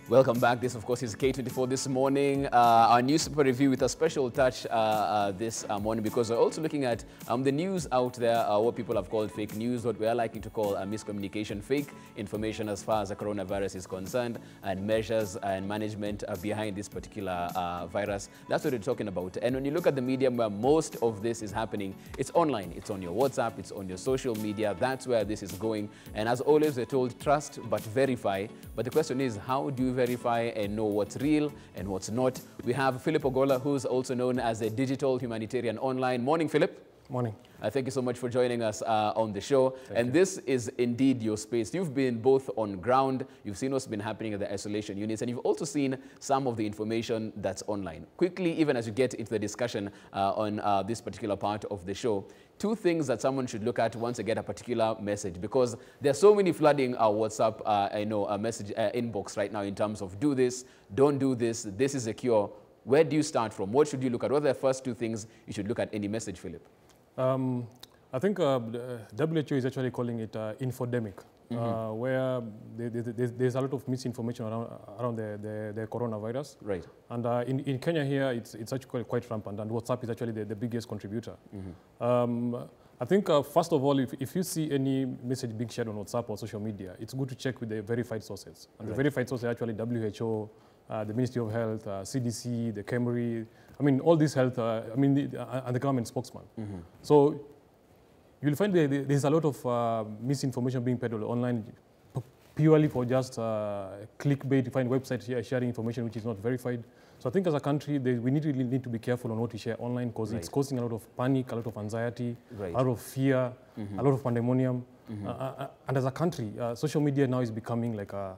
Welcome back. This, of course, is K24 This Morning, our newspaper review with a special touch this morning, because we're also looking at the news out there, what people have called fake news, what we are liking to call miscommunication, fake information as far as the coronavirus is concerned, and measures and management behind this particular virus. That's what we're talking about. And when you look at the medium where most of this is happening, it's online. It's on your WhatsApp. It's on your social media. That's where this is going. And as always, we're told trust but verify. But the question is, how do you verify and know what's real and what's not? We have Philip Ogola, who's also known as a digital humanitarian online. Morning, Philip. Morning. Thank you so much for joining us on the show. Thank you. This is indeed your space. You've been both on ground, you've seen what's been happening at the isolation units, and you've also seen some of the information that's online. Quickly, even as you get into the discussion on this particular part of the show, two things that someone should look at once they get a particular message, because there's so many flooding our WhatsApp message inbox right now in terms of do this, don't do this, this is a cure. Where do you start from? What should you look at? What are the first two things you should look at any message, Philip? I think WHO is actually calling it infodemic, where there's a lot of misinformation around the coronavirus. Right. And in Kenya here, it's actually quite rampant, and WhatsApp is actually the biggest contributor. I think, first of all, if you see any message being shared on WhatsApp or social media, it's good to check with the verified sources. And the verified sources are actually WHO, the Ministry of Health, CDC, the KEMRI, I mean, all these health, and the government spokesman. So you'll find there's a lot of misinformation being peddled online purely for just clickbait. You find websites sharing information which is not verified. So I think as a country, we really need to be careful on what we share online, because it's causing a lot of panic, a lot of anxiety, a lot of fear, a lot of pandemonium. And as a country, social media now is becoming like a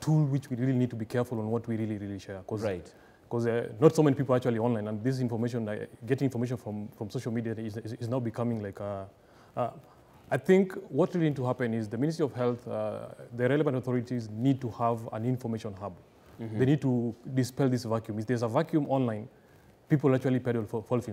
tool which we really need to be careful on what we really share. Because not so many people are actually online, and this information, getting information from social media is now becoming like I think what really needs to happen is the Ministry of Health, the relevant authorities need to have an information hub. They need to dispel this vacuum. If there's a vacuum online, people actually peddle false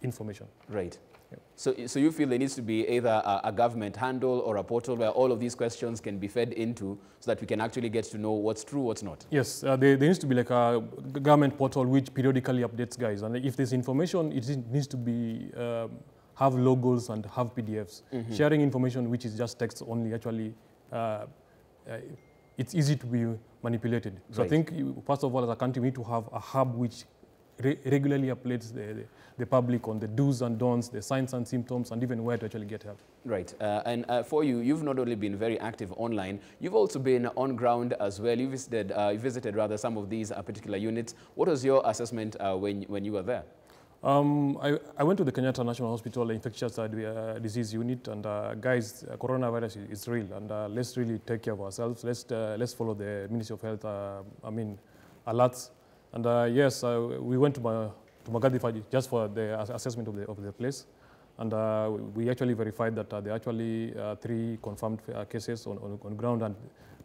information. Right. Yep. So you feel there needs to be either a government handle or a portal where all of these questions can be fed into, so that we can actually get to know what's true, what's not? Yes, there needs to be like a government portal which periodically updates guys. And if there's information, it needs to be have logos and have PDFs. Sharing information which is just text only, actually, it's easy to be manipulated. So I think, first of all, as a country, we need to have a hub which regularly updates the public on the do's and don'ts, the signs and symptoms, and even where to actually get help. Right. And for you, you've not only been very active online, you've also been on ground as well. You visited rather some of these particular units. What was your assessment when you were there? I went to the Kenyatta National Hospital infectious disease unit, and guys, coronavirus is real, and let's really take care of ourselves. Let's follow the Ministry of Health, alerts. And yes, we went to Magadi just for the assessment of the place, and we actually verified that there are actually 3 confirmed cases on ground, and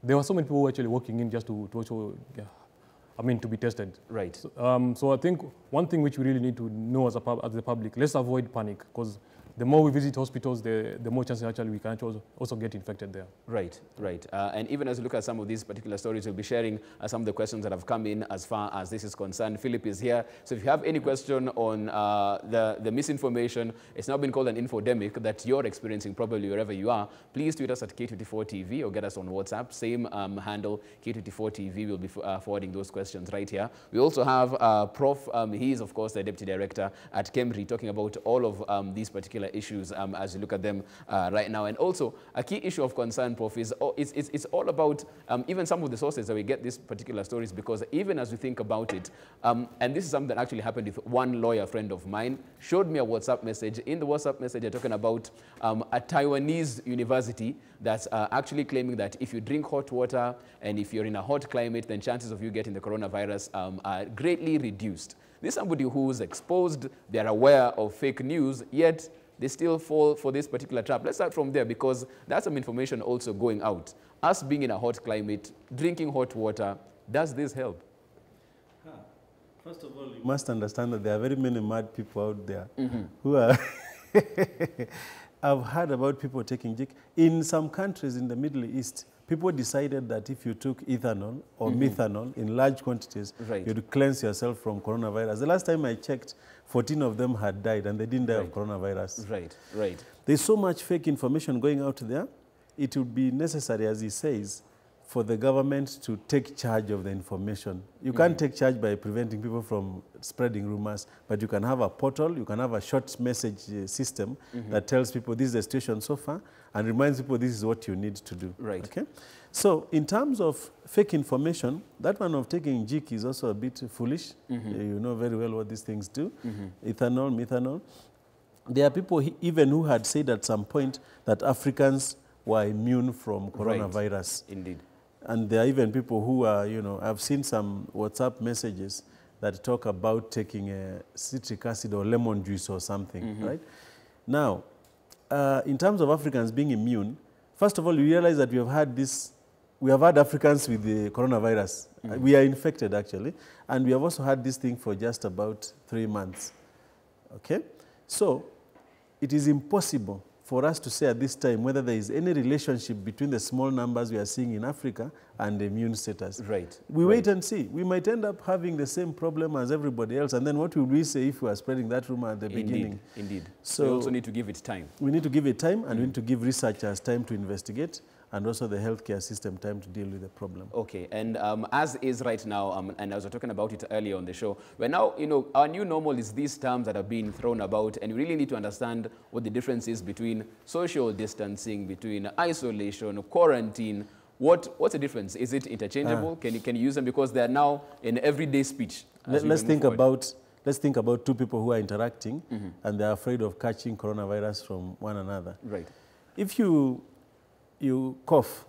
there were so many people actually walking in just to be tested. Right. So I think one thing which we really need to know as the public, let's avoid panic, because the more we visit hospitals, the more chances actually we can also get infected there. Right, right. And even as we look at some of these particular stories, we'll be sharing some of the questions that have come in as far as this is concerned. Philip is here. So if you have any question on the misinformation, it's now been called an infodemic that you're experiencing probably wherever you are, please tweet us at K24 TV or get us on WhatsApp. Same handle, K24 TV. We'll be forwarding those questions right here. We also have Prof. He is, of course, the Deputy Director at KEMRI, talking about all of these particular issues as you look at them right now. And also, a key issue of concern, Prof, is it's all about even some of the sources that we get these particular stories, because even as we think about it, and this is something that actually happened with one lawyer friend of mine, showed me a WhatsApp message. In the WhatsApp message, they're talking about a Taiwanese university that's actually claiming that if you drink hot water and if you're in a hot climate, then chances of you getting the coronavirus are greatly reduced. This is somebody who's exposed, they're aware of fake news, yet they still fall for this particular trap. Let's start from there, because that's some information also going out. Us being in a hot climate, drinking hot water, does this help? First of all, you must understand that there are very many mad people out there who are I've heard about people taking jik. In some countries in the Middle East, people decided that if you took ethanol or methanol in large quantities, you'd cleanse yourself from coronavirus. The last time I checked, 14 of them had died and they didn't die of coronavirus. Right. There's so much fake information going out there. It would be necessary, as he says, for the government to take charge of the information. You can't take charge by preventing people from spreading rumors, but you can have a portal, you can have a short message system that tells people this is the situation so far and reminds people this is what you need to do. Right. Okay? So in terms of fake information, that one of taking jik is also a bit foolish. You know very well what these things do. Ethanol, methanol. There are people even who had said at some point that Africans were immune from coronavirus. Indeed. And there are even people who are, you know, I've seen some WhatsApp messages that talk about taking a citric acid or lemon juice or something, right? Now, in terms of Africans being immune, first of all, you realize that we have had Africans with the coronavirus. We are infected, actually. And we have also had this thing for just about 3 months, okay? So, it is impossible for us to say at this time whether there is any relationship between the small numbers we are seeing in Africa and the immune status. Right. We wait and see. We might end up having the same problem as everybody else, and then what will we say if we are spreading that rumor at the beginning? Indeed. So we also need to give it time. We need to give it time, and we need to give researchers time to investigate, and also the healthcare system time to deal with the problem. Okay, and as is right now, and I was talking about it earlier on the show, we're now, you know, our new normal is these terms that are being thrown about, and we really need to understand what the difference is between social distancing, between isolation, quarantine. What's the difference? Is it interchangeable? Can you use them because they are now in everyday speech? Let's think about two people who are interacting, and they're afraid of catching coronavirus from one another. Right. If you cough,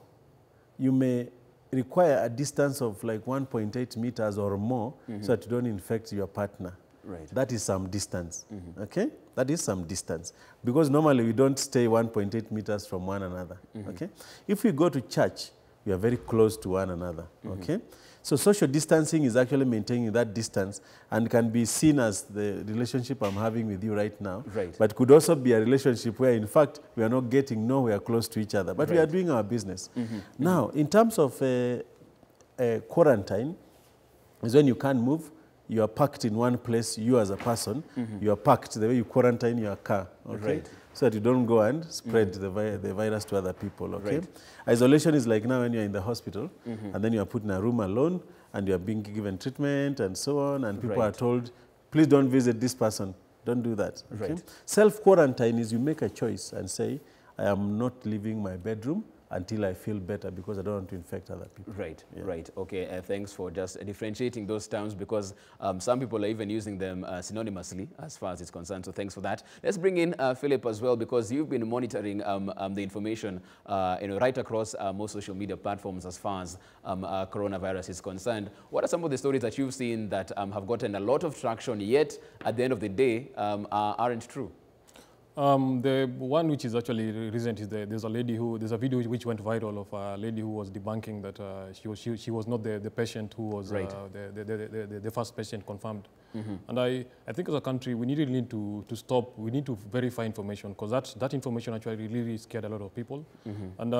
you may require a distance of like 1.8 meters or more so that you don't infect your partner. Right. That is some distance, okay? That is some distance. Because normally we don't stay 1.8 meters from one another, okay? If we go to church, we are very close to one another, okay? So social distancing is actually maintaining that distance and can be seen as the relationship I'm having with you right now. Right. But could also be a relationship where, in fact, we are not getting nowhere close to each other, but we are doing our business. Now, in terms of quarantine, is when you can't move, you are packed in one place, you as a person, you are packed the way you quarantine your car, okay? Right. So that you don't go and spread the virus to other people, okay? Right. Isolation is like now when you're in the hospital and then you are put in a room alone and you are being given treatment and so on, and people are told, please don't visit this person, don't do that, okay? Self-quarantine is you make a choice and say, I am not leaving my bedroom until I feel better because I don't want to infect other people. Right, right. Okay, thanks for just differentiating those terms because some people are even using them synonymously as far as it's concerned, so thanks for that. Let's bring in Philip as well because you've been monitoring the information right across most social media platforms as far as coronavirus is concerned. What are some of the stories that you've seen that have gotten a lot of traction yet at the end of the day aren't true? The one which is actually recent is there's a video which went viral of a lady who was debunking that she was not the patient who was the first patient confirmed. And I think as a country we really need to stop. We need to verify information because that information actually really scared a lot of people. And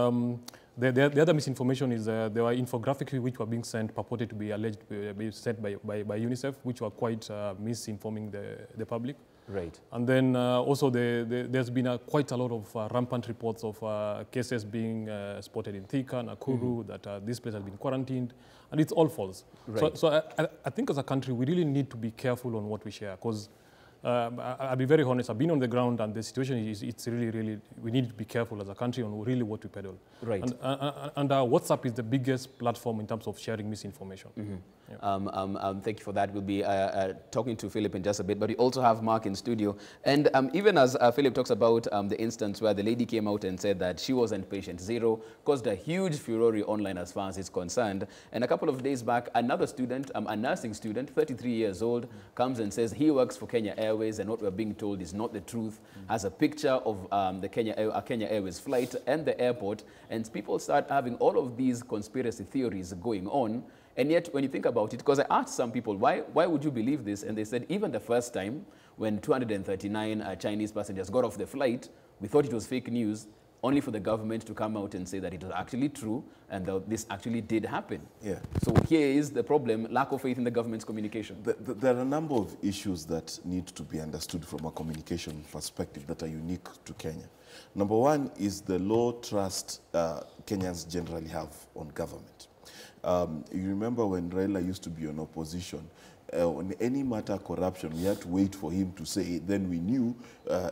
the other misinformation is there were infographics which were being sent, purported to be alleged be sent by UNICEF, which were quite misinforming the public. Right. And then also there's been quite a lot of rampant reports of cases being spotted in Thika, Nakuru, that this place has been quarantined, and it's all false. Right. So I think as a country, we really need to be careful on what we share, because I'll be very honest, I've been on the ground and the situation it's really, we need to be careful as a country on really what we peddle. Right. And WhatsApp is the biggest platform in terms of sharing misinformation. Thank you for that. We'll be talking to Philip in just a bit, but we also have Mark in studio. And even as Philip talks about the instance where the lady came out and said that she wasn't patient zero, caused a huge furore online as far as it's concerned. And a couple of days back, another student, a nursing student, 33 years old, comes and says he works for Kenya Airways, and what we're being told is not the truth, has a picture of the Kenya Airways flight and the airport, and people start having all of these conspiracy theories going on. And yet, when you think about it, because I asked some people, why would you believe this? And they said, even the first time when 239 Chinese passengers got off the flight, we thought it was fake news, only for the government to come out and say that it was actually true and that this actually did happen. Yeah. So here is the problem, lack of faith in the government's communication. There are a number of issues that need to be understood from a communication perspective that are unique to Kenya. Number one is the low trust Kenyans generally have on government. You remember when Raila used to be in opposition, on any matter of corruption, we had to wait for him to say it. Then we knew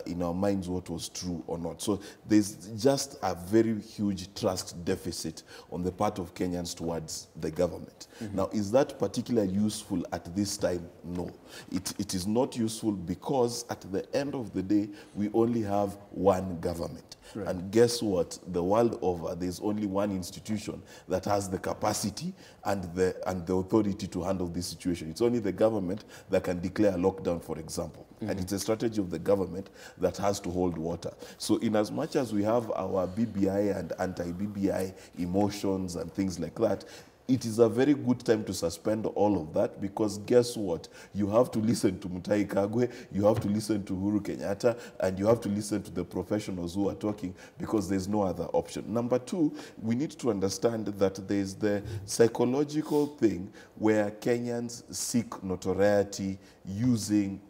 in our minds what was true or not. So there's just a very huge trust deficit on the part of Kenyans towards the government. Now, is that particularly useful at this time? No. It is not useful because at the end of the day, we only have one government. Right. And guess what? The world over, there's only one institution that has the capacity and the authority to handle this situation. It's only the government that can declare a lockdown, for example. And it's a strategy of the government that has to hold water. So in as much as we have our BBI and anti-BBI emotions and things like that, it is a very good time to suspend all of that, because guess what? You have to listen to Mutahi Kagwe, you have to listen to Uhuru Kenyatta, and you have to listen to the professionals who are talking, because there's no other option. Number two, we need to understand that there's the psychological thing where Kenyans seek notoriety using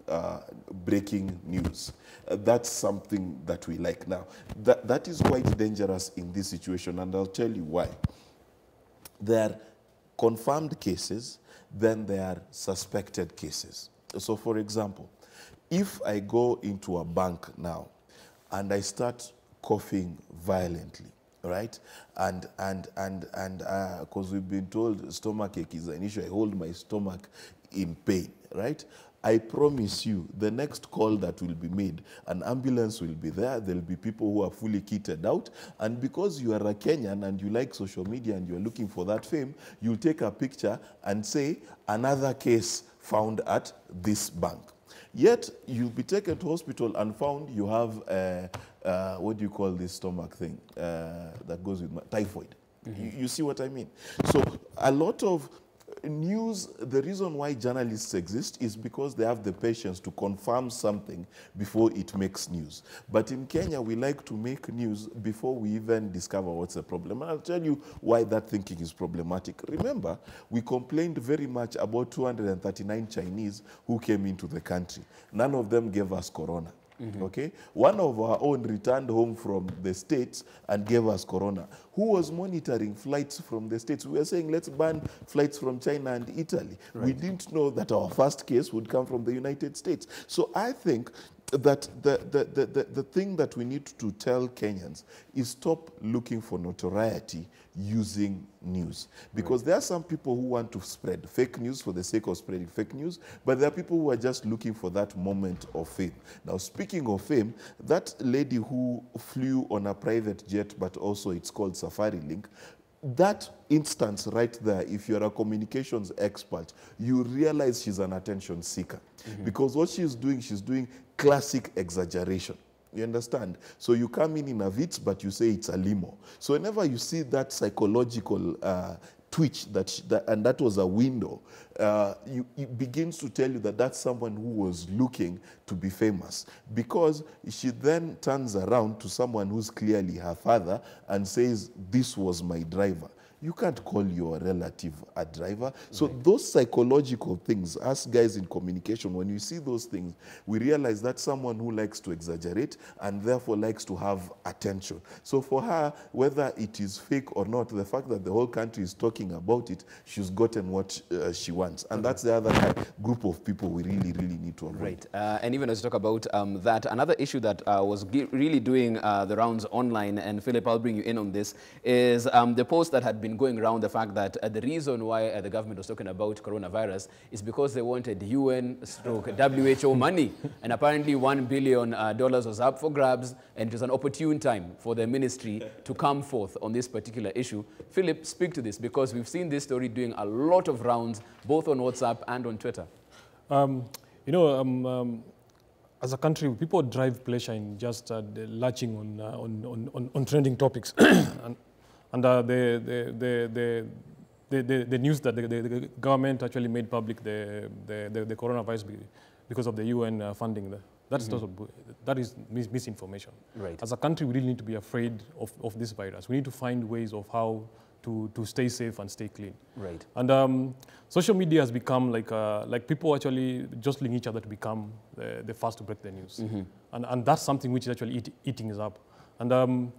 breaking news. That's something that we like. Now, that is quite dangerous in this situation, and I'll tell you why. There are confirmed cases, then there are suspected cases. So for example, if I go into a bank now and I start coughing violently, right? And because we've been told stomach ache is an issue, I hold my stomach in pain, right? I promise you, the next call that will be made, an ambulance will be there, there'll be people who are fully kitted out, and because you are a Kenyan and you like social media and you're looking for that fame, you'll take a picture and say, another case found at this bank. Yet, you'll be taken to hospital and found you have, what do you call this stomach thing that goes with typhoid. You see what I mean? So, a lot of news, the reason why journalists exist is because they have the patience to confirm something before it makes news. But in Kenya, we like to make news before we even discover what's the problem. And I'll tell you why that thinking is problematic. Remember, we complained very much about 239 Chinese who came into the country. None of them gave us corona. Okay, one of our own returned home from the States and gave us corona. Who was monitoring flights from the States? We were saying, let's ban flights from China and Italy. Right. We didn't know that our first case would come from the United States. So I think that the thing that we need to tell Kenyans is stop looking for notoriety using news. Because there are some people who want to spread fake news for the sake of spreading fake news, but there are people who are just looking for that moment of fame. Now, speaking of fame, that lady who flew on a private jet, but also it's called Safari Link, that instance right there, if you're a communications expert, you realize she's an attention seeker. Because what she's doing classic exaggeration. You understand? So you come in a Vitz, but you say it's a limo. So whenever you see that psychological twitch, and that was a window, it begins to tell you that that's someone who was looking to be famous. Because she then turns around to someone who's clearly her father and says, this was my driver. You can't call your relative a driver. So those psychological things, us guys in communication, when you see those things, we realize that's someone who likes to exaggerate and therefore likes to have attention. So for her, whether it is fake or not, the fact that the whole country is talking about it, she's gotten what she wants. And that's the other group of people we really, really need to avoid. Right. And even as you talk about that, another issue that was really doing the rounds online, and Philip, I'll bring you in on this, is the post that had been going around the fact that the reason why the government was talking about coronavirus is because they wanted UN/WHO money. And apparently $1 billion was up for grabs, and it was an opportune time for the ministry to come forth on this particular issue. Philip, speak to this, because we've seen this story doing a lot of rounds, both on WhatsApp and on Twitter. As a country, people drive pleasure in just latching on trending topics. And the the news that the government actually made public the coronavirus because of the UN funding. That is misinformation. Right. As a country, we really need to be afraid of this virus. We need to find ways of how to stay safe and stay clean. Right. And social media has become like people actually jostling each other to become the first to break the news. And that's something which is actually eating us up. And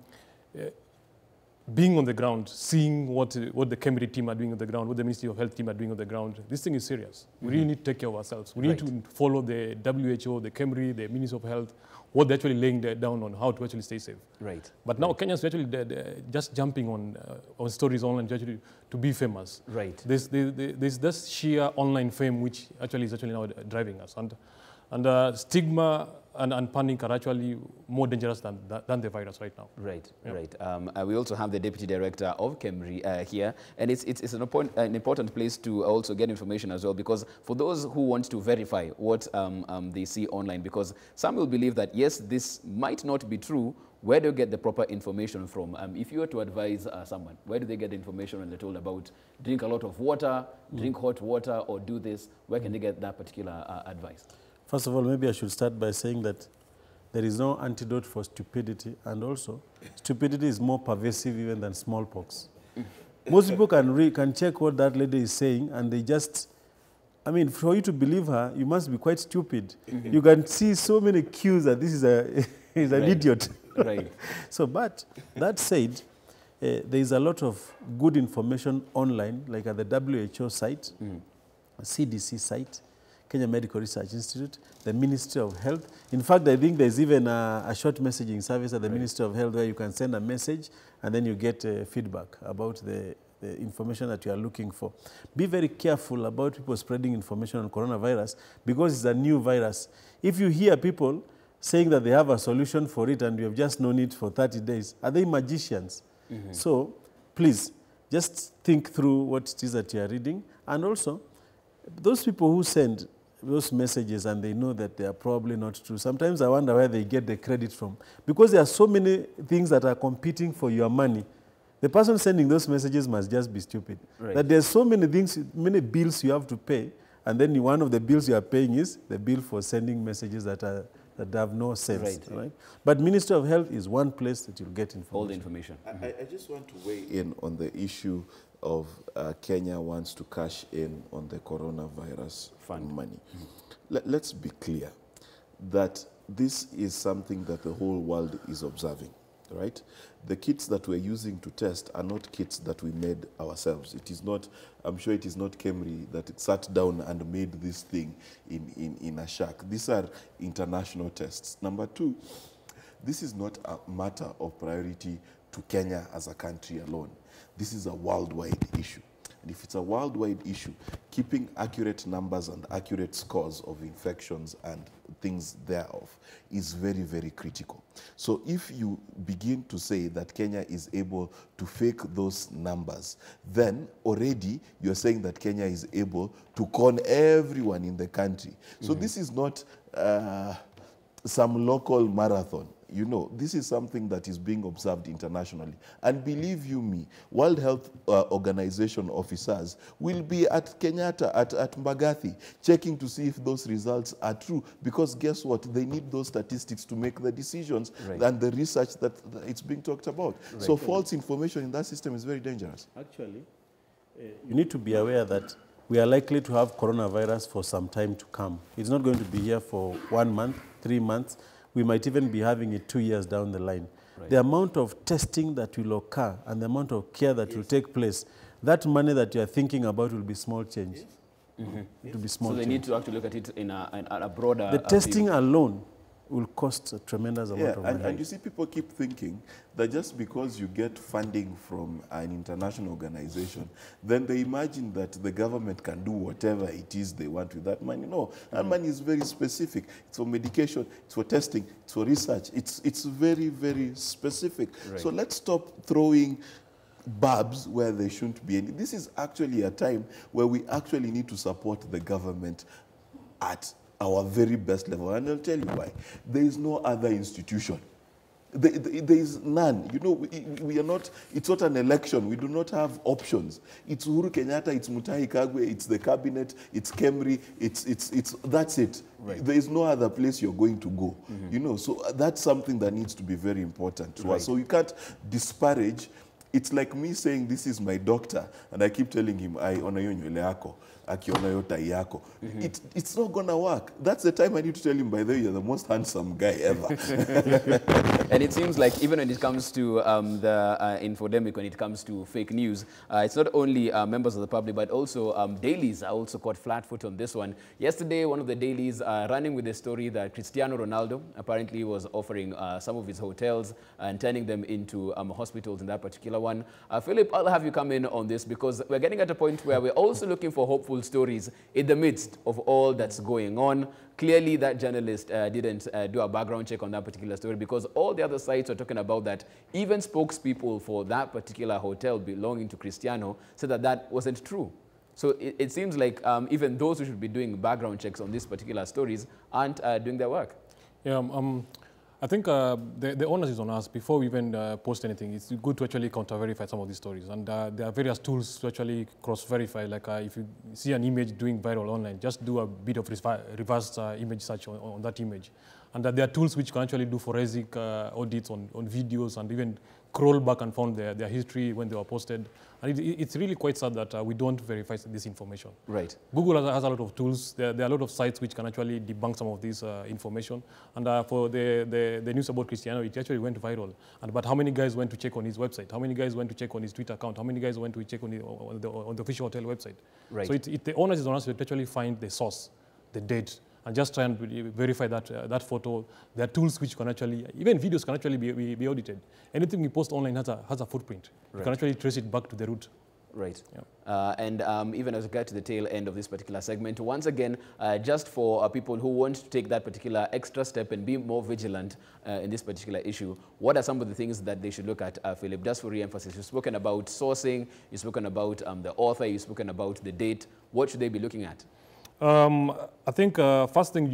being on the ground, seeing what the K24 team are doing on the ground, what the Ministry of Health team are doing on the ground, this thing is serious. We really need to take care of ourselves. We need to follow the WHO, the K24, the Ministry of Health, what they're actually laying down on how to actually stay safe. Right. But now Kenyans are actually just jumping on stories online to be famous. Right. There's this sheer online fame which actually is now driving us. And stigma and panic are actually more dangerous than the virus right now. Right, right. We also have the Deputy Director of K24 here, and it's an important place to also get information as well, because for those who want to verify what they see online, because some will believe that, yes, this might not be true. Where do you get the proper information from? If you were to advise someone, where do they get the information when they're told about drink a lot of water, drink hot water, or do this? Where can they get that particular advice? First of all, maybe I should start by saying that there is no antidote for stupidity, and also stupidity is more pervasive even than smallpox. Most people can check what that lady is saying, and they just, I mean, for you to believe her, you must be quite stupid. You can see so many cues that this is an idiot. Right. So, but that said, there is a lot of good information online, like at the WHO site, CDC site, Kenya Medical Research Institute, the Ministry of Health. In fact, I think there's even a short messaging service at the Ministry of Health where you can send a message and then you get feedback about the information that you are looking for. Be very careful about people spreading information on coronavirus because it's a new virus. If you hear people saying that they have a solution for it and you have just known it for 30 days, are they magicians? So please, just think through what it is that you are reading. And also, those people who send those messages and they know that they are probably not true, sometimes I wonder where they get the credit from. Because there are so many things that are competing for your money. The person sending those messages must just be stupid. Right. That there's so many things, many bills you have to pay, and then one of the bills you are paying is the bill for sending messages that have no sense. Right. But Ministry of Health is one place that you'll get information. All the information. I just want to weigh in on the issue of Kenya wants to cash in on the coronavirus fund money. Let's be clear that this is something that the whole world is observing, right? The kits that we're using to test are not kits that we made ourselves. It is not, I'm sure it is not K24 that it sat down and made this thing in a shack. These are international tests. Number two, this is not a matter of priority to Kenya as a country alone. This is a worldwide issue. And if it's a worldwide issue, keeping accurate numbers and accurate scores of infections and things thereof is very, very critical. So if you begin to say that Kenya is able to fake those numbers, then already you're saying that Kenya is able to con everyone in the country. So this is not some local marathon. You know, this is something that is being observed internationally. And believe you me, World Health Organization officers will be at Kenyatta, at Mbagathi, checking to see if those results are true. Because guess what? They need those statistics to make the decisions and the research that it's being talked about. So false information in that system is very dangerous. Actually, you need to be aware that we are likely to have coronavirus for some time to come. It's not going to be here for 1 month, 3 months. We might even be having it 2 years down the line. The amount of testing that will occur and the amount of care that will take place, that money that you are thinking about will be small change. It will be small So they change. need to actually look at it in a broader... The testing alone will cost a tremendous amount of money. And you see, people keep thinking that just because you get funding from an international organization, then they imagine that the government can do whatever it is they want with that money. No, that money is very specific. It's for medication, it's for testing, it's for research. It's very, very specific. So let's stop throwing barbs where they shouldn't be any. This is actually a time where we actually need to support the government at our very best level. And I'll tell you why. There is no other institution There is none. You know, we are not, it's not an election. We do not have options. It's Uhuru Kenyatta, it's Mutahi Kagwe, it's the cabinet, it's Kemri, that's it. Right. There is no other place you're going to go. You know, so that's something that needs to be very important to us. So you can't disparage. It's like me saying, this is my doctor, and I keep telling him, I honor you nywele yako, akiona yo tai yako. It's not going to work. That's the time I need to tell him, by the way, you're the most handsome guy ever. And it seems like even when it comes to the infodemic, when it comes to fake news, it's not only members of the public, but also dailies are also caught flat-foot on this one. Yesterday, one of the dailies running with the story that Cristiano Ronaldo apparently was offering some of his hotels and turning them into hospitals in that particular one. Philip, I'll have you come in on this because we're getting at a point where we're also looking for hopeful stories in the midst of all that's going on. Clearly, that journalist didn't do a background check on that particular story because all the other sites are talking about that. Even spokespeople for that particular hotel belonging to Cristiano said that that wasn't true. So it seems like even those who should be doing background checks on these particular stories aren't doing their work. Yeah, I think the onus is on us. Before we even post anything, it's good to actually counter-verify some of these stories. And there are various tools to actually cross-verify. Like if you see an image doing viral online, just do a bit of reverse image search on that image. And there are tools which can actually do forensic audits on videos and even crawl back and find their history when they were posted. And it's really quite sad that we don't verify this information. Right. Google has a lot of tools. There are a lot of sites which can actually debunk some of this information. And for the news about Cristiano, it actually went viral. But how many guys went to check on his website? How many guys went to check on his Twitter account? How many guys went to check on the official hotel website? Right. So the onus is on us to actually find the source, the date, and just try and verify that photo. There are tools which can actually, even videos can actually be audited. Anything we post online has a footprint. Right. You can actually trace it back to the root. Right. Yeah. And even as we get to the tail end of this particular segment, once again, just for people who want to take that particular extra step and be more vigilant in this particular issue, what are some of the things that they should look at, Philip? Just for re-emphasis, you've spoken about sourcing, you've spoken about the author, you've spoken about the date. What should they be looking at? I think first thing,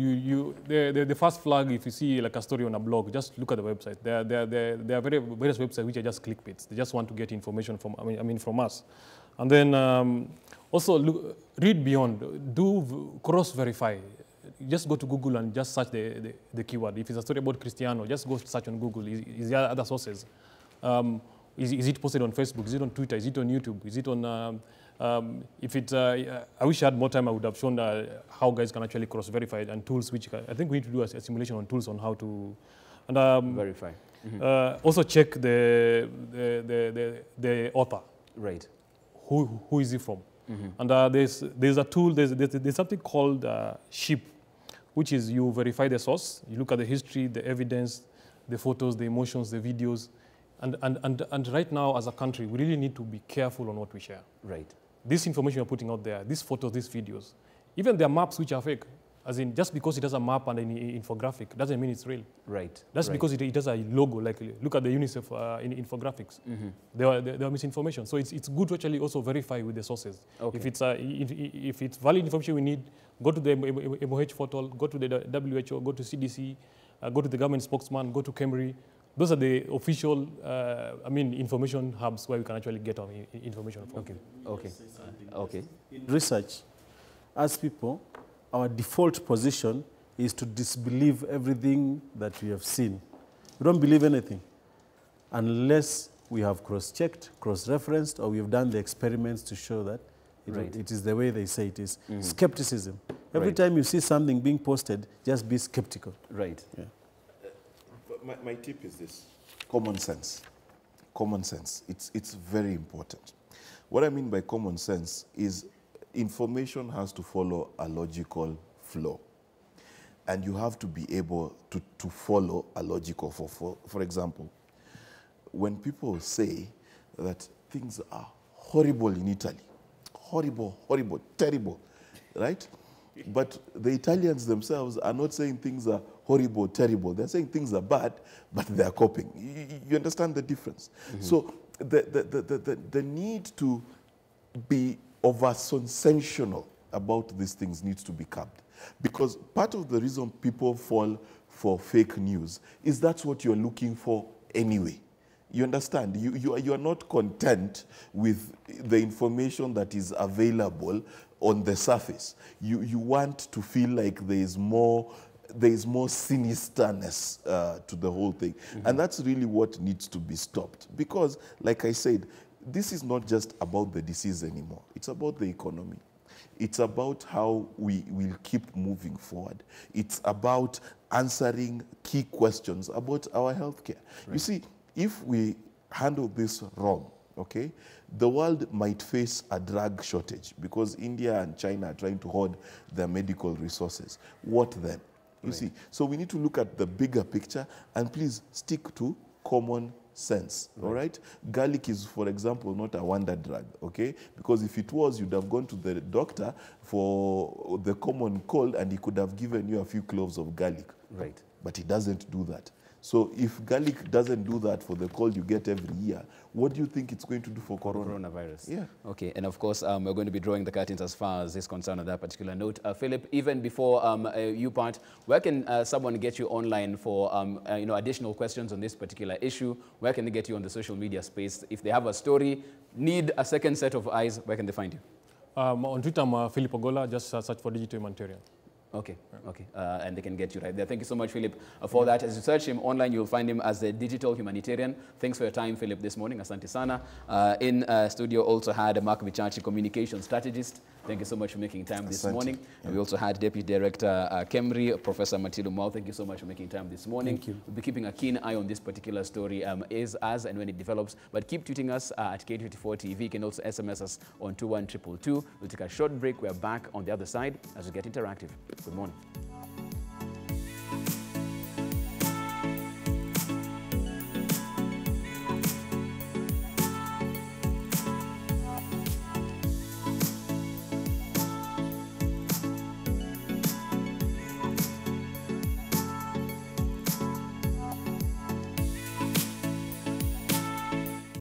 the first flag, if you see like a story on a blog, just look at the website. There are various websites which are just clickbaits. They just want to get information from, from us. And then also read beyond, do cross-verify. Just go to Google and just search the keyword. If it's a story about Cristiano, just go search on Google. Is there other sources? Is it posted on Facebook? Is it on Twitter? Is it on YouTube? Is it on... I wish I had more time, I would have shown how guys can actually cross-verify and tools which I think we need to do a simulation on tools on how to verify. Also check the author. Right. Who is he from? And there's a tool. There's something called SHIP, which is you verify the source. You look at the history, the evidence, the photos, the emotions, the videos, and right now as a country, we really need to be careful on what we share. Right. This information you're putting out there, these photos, these videos, even there are maps which are fake. As in, just because it has a map and an infographic doesn't mean it's real. Right. That's because it has a logo. Like, look at the UNICEF infographics. There are misinformation. So it's good to actually also verify with the sources. Okay. If it's valid information we need, go to the MOH portal, go to the WHO, go to CDC, go to the government spokesman, go to Kemri. Those are the official, information hubs where we can actually get our information from. Okay. In research, as people, our default position is to disbelieve everything that we have seen. We don't believe anything unless we have cross-checked, cross-referenced, or we have done the experiments to show that it is the way they say it is. Skepticism. Every time you see something being posted, just be skeptical. Right. Yeah. My tip is this: common sense. Common sense. It's very important. What I mean by common sense is information has to follow a logical flow. And you have to be able to follow a logical flow. For example, when people say that things are horrible in Italy, horrible, horrible, terrible, right? But the Italians themselves are not saying things are horrible, terrible. They're saying things are bad, but they're coping. You understand the difference? So the need to be over-sensational about these things needs to be curbed. Because part of the reason people fall for fake news is that's what you're looking for anyway. You understand? You are not content with the information that is available on the surface. You want to feel like there is more sinisterness to the whole thing. And that's really what needs to be stopped. Because, like I said, this is not just about the disease anymore. It's about the economy. It's about how we will keep moving forward. It's about answering key questions about our healthcare. Right. You see, if we handle this wrong, okay, the world might face a drug shortage because India and China are trying to hoard their medical resources. What then? You see, so we need to look at the bigger picture and please stick to common sense, all right? Garlic is, for example, not a wonder drug, okay? Because if it was, you'd have gone to the doctor for the common cold and he could have given you a few cloves of garlic. Right. But he doesn't do that. So if garlic doesn't do that for the cold you get every year, what do you think it's going to do for coronavirus? Yeah. Okay, and of course, we're going to be drawing the curtains as far as is concerned on that particular note. Philip, even before you part, where can someone get you online for additional questions on this particular issue? Where can they get you on the social media space? If they have a story, need a second set of eyes, where can they find you? On Twitter, I'm Philip Ogola. Just search for Digital Humanitarian. Okay, okay, and they can get you right there. Thank you so much, Philip, for that. As you search him online, you'll find him as the Digital Humanitarian. Thanks for your time, Philip, this morning. Asante sana. In studio also had Mark Vichachi, Communication Strategist. Thank you so much for making time this morning. Yeah. And we also had Deputy Director Kemri, Professor Matilu Mau. Thank you so much for making time this morning. Thank you. We'll be keeping a keen eye on this particular story as and when it develops. But keep tweeting us at K24 TV. You can also SMS us on 21222. We'll take a short break. We're back on the other side as we get interactive. Good morning.